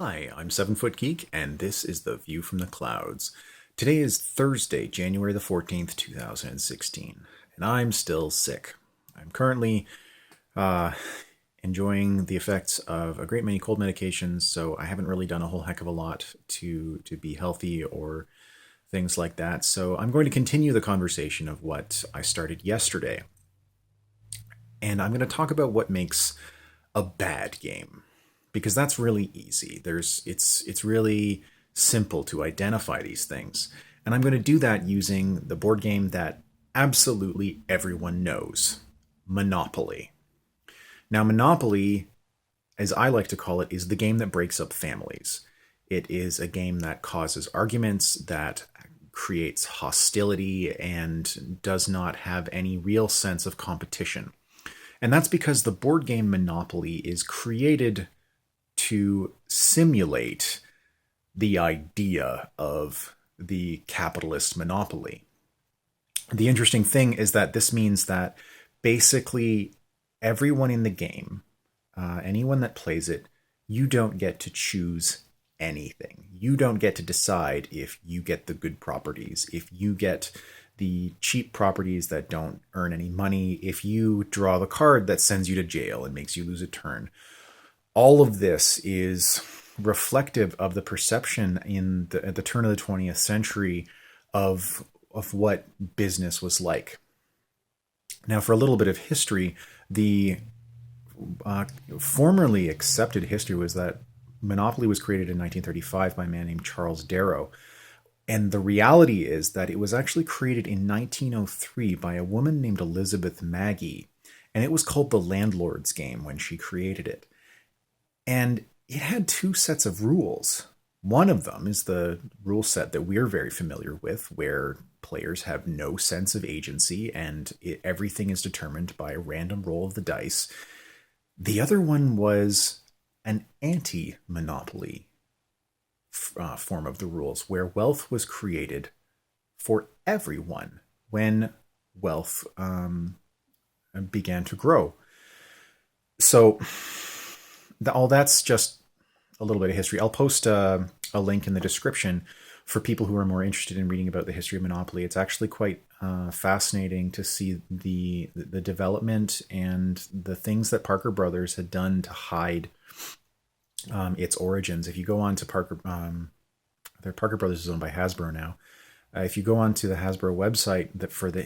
Hi, I'm 7 Foot Geek, and this is The View from the Clouds. Today is Thursday, January the 14th, 2016, and I'm still sick. I'm currently uh, enjoying the effects of a great many cold medications, so I haven't really done a whole heck of a lot to be healthy or things like that. So I'm going to continue the conversation of what I started yesterday, and I'm going to talk about what makes a bad game because that's really easy. It's really simple to identify these things. And I'm going to do that using the board game that absolutely everyone knows, Monopoly. Now, Monopoly, as I like to call it, is the game that breaks up families. It is a game that causes arguments, that creates hostility, and does not have any real sense of competition. And that's because the board game Monopoly is created to simulate the idea of the capitalist monopoly. The interesting thing is that this means that basically everyone in the game, anyone that plays it, you don't get to choose anything. You don't get to decide if you get the good properties, if you get the cheap properties that don't earn any money, if you draw the card that sends you to jail and makes you lose a turn. All of this is reflective of the perception at the turn of the 20th century of what business was like. Now, for a little bit of history, the formerly accepted history was that Monopoly was created in 1935 by a man named Charles Darrow. And the reality is that it was actually created in 1903 by a woman named Elizabeth Maggie. And it was called the Landlord's Game when she created it. And it had two sets of rules. One of them is the rule set that we're very familiar with, where players have no sense of agency and everything is determined by a random roll of the dice. The other one was an anti-monopoly form of the rules, where wealth was created for everyone when wealth began to grow. So all that's just a little bit of history. I'll post a link in the description for people who are more interested in reading about the history of Monopoly. It's actually quite fascinating to see the development and the things that Parker Brothers had done to hide its origins. If you go on to Parker Brothers is owned by Hasbro now. If you go on to the Hasbro website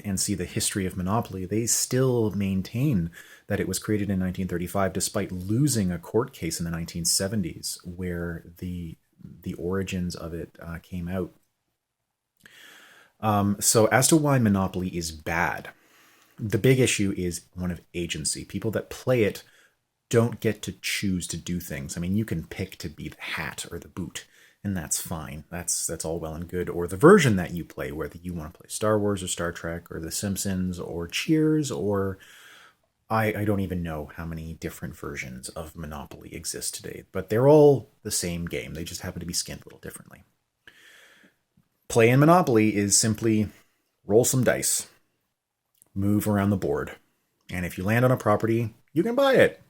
and see the history of Monopoly, they still maintain that it was created in 1935, despite losing a court case in the 1970s, where the origins of it came out. So as to why Monopoly is bad, the big issue is one of agency. People that play it don't get to choose to do things. I mean, you can pick to be the hat or the boot, and that's fine. That's all well and good. Or the version that you play, whether you want to play Star Wars or Star Trek or The Simpsons or Cheers, or I don't even know how many different versions of Monopoly exist today, but they're all the same game. They just happen to be skinned a little differently. Playing Monopoly is simply roll some dice, move around the board, and if you land on a property, you can buy it.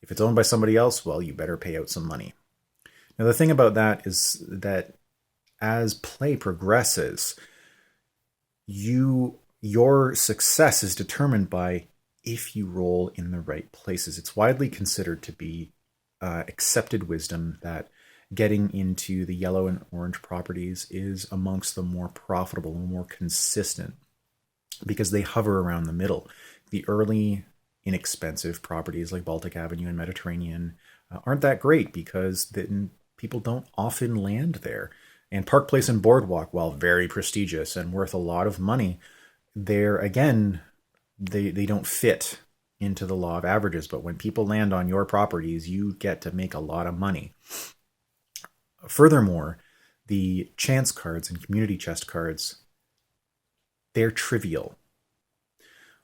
If it's owned by somebody else, well, you better pay out some money. Now, the thing about that is that as play progresses, your success is determined by if you roll in the right places. It's widely considered to be accepted wisdom that getting into the yellow and orange properties is amongst the more profitable and more consistent because they hover around the middle. The early inexpensive properties like Baltic Avenue and Mediterranean aren't that great because people don't often land there. And Park Place and Boardwalk, while very prestigious and worth a lot of money, they're, again, they don't fit into the law of averages. But when people land on your properties, you get to make a lot of money. Furthermore, the chance cards and community chest cards, they're trivial.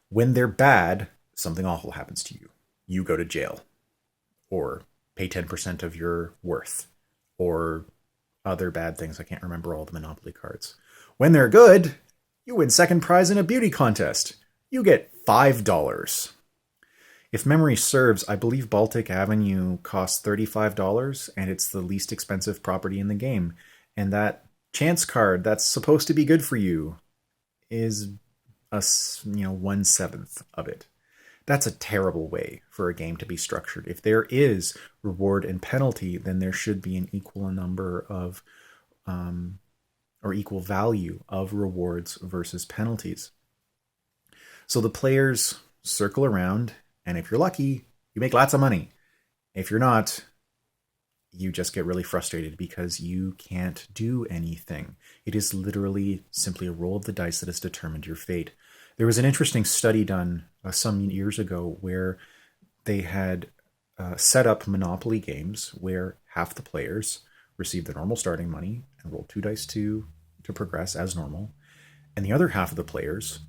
When they're bad, something awful happens to you. You go to jail or pay 10% of your worth or other bad things. I can't remember all the Monopoly cards. When they're good, you win second prize in a beauty contest. You get $5. If memory serves, I believe Baltic Avenue costs $35 and it's the least expensive property in the game. And that chance card that's supposed to be good for you is a 1/7 of it. That's a terrible way for a game to be structured. If there is reward and penalty, then there should be an equal number of or equal value of rewards versus penalties. So the players circle around, and if you're lucky, you make lots of money. If you're not, you just get really frustrated because you can't do anything. It is literally simply a roll of the dice that has determined your fate. There was an interesting study done some years ago where they had set up Monopoly games where half the players received the normal starting money and rolled 2 dice to progress as normal, and the other half of the players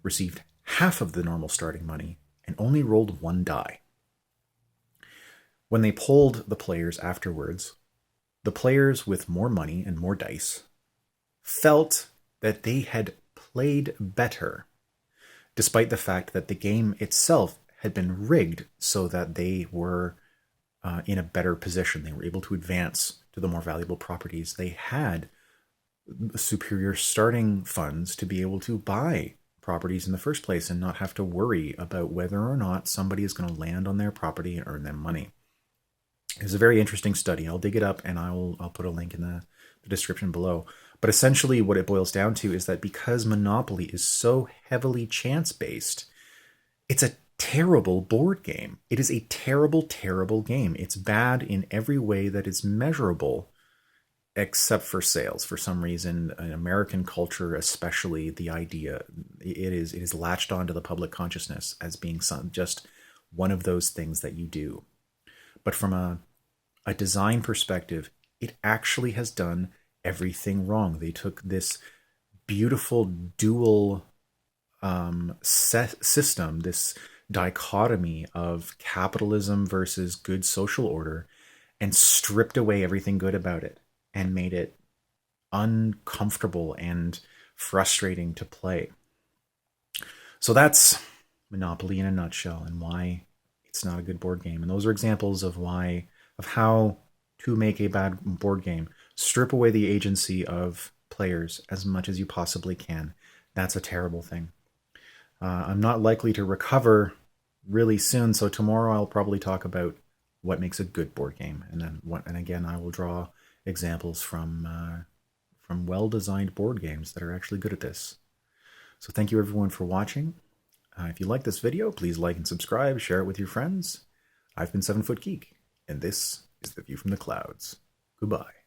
received half of the normal starting money and only rolled 1 die. When they polled the players afterwards, the players with more money and more dice felt that they had played better, despite the fact that the game itself had been rigged so that they were in a better position. They were able to advance to the more valuable properties. They had superior starting funds to be able to buy properties in the first place and not have to worry about whether or not somebody is going to land on their property and earn them money. It was a very interesting study. I'll dig it up and I'll put a link in the description below. But essentially what it boils down to is that because Monopoly is so heavily chance-based, it's a terrible board game. It is a terrible, terrible game. It's bad in every way that is measurable, except for sales. For some reason, in American culture, especially, the idea it is latched onto the public consciousness as being just one of those things that you do. But from a design perspective, it actually has done everything wrong. They took this beautiful dual system, this dichotomy of capitalism versus good social order, and stripped away everything good about it and made it uncomfortable and frustrating to play. So that's Monopoly in a nutshell and why it's not a good board game. And those are examples of how to make a bad board game. Strip away the agency of players as much as you possibly can. That's a terrible thing. I'm not likely to recover really soon, so tomorrow I'll probably talk about what makes a good board game, and again I will draw examples from well-designed board games that are actually good at this. So thank you everyone for watching. If you like this video, please like and subscribe, share it with your friends. I've been 7 Foot Geek, and this is The View from the Clouds. Goodbye.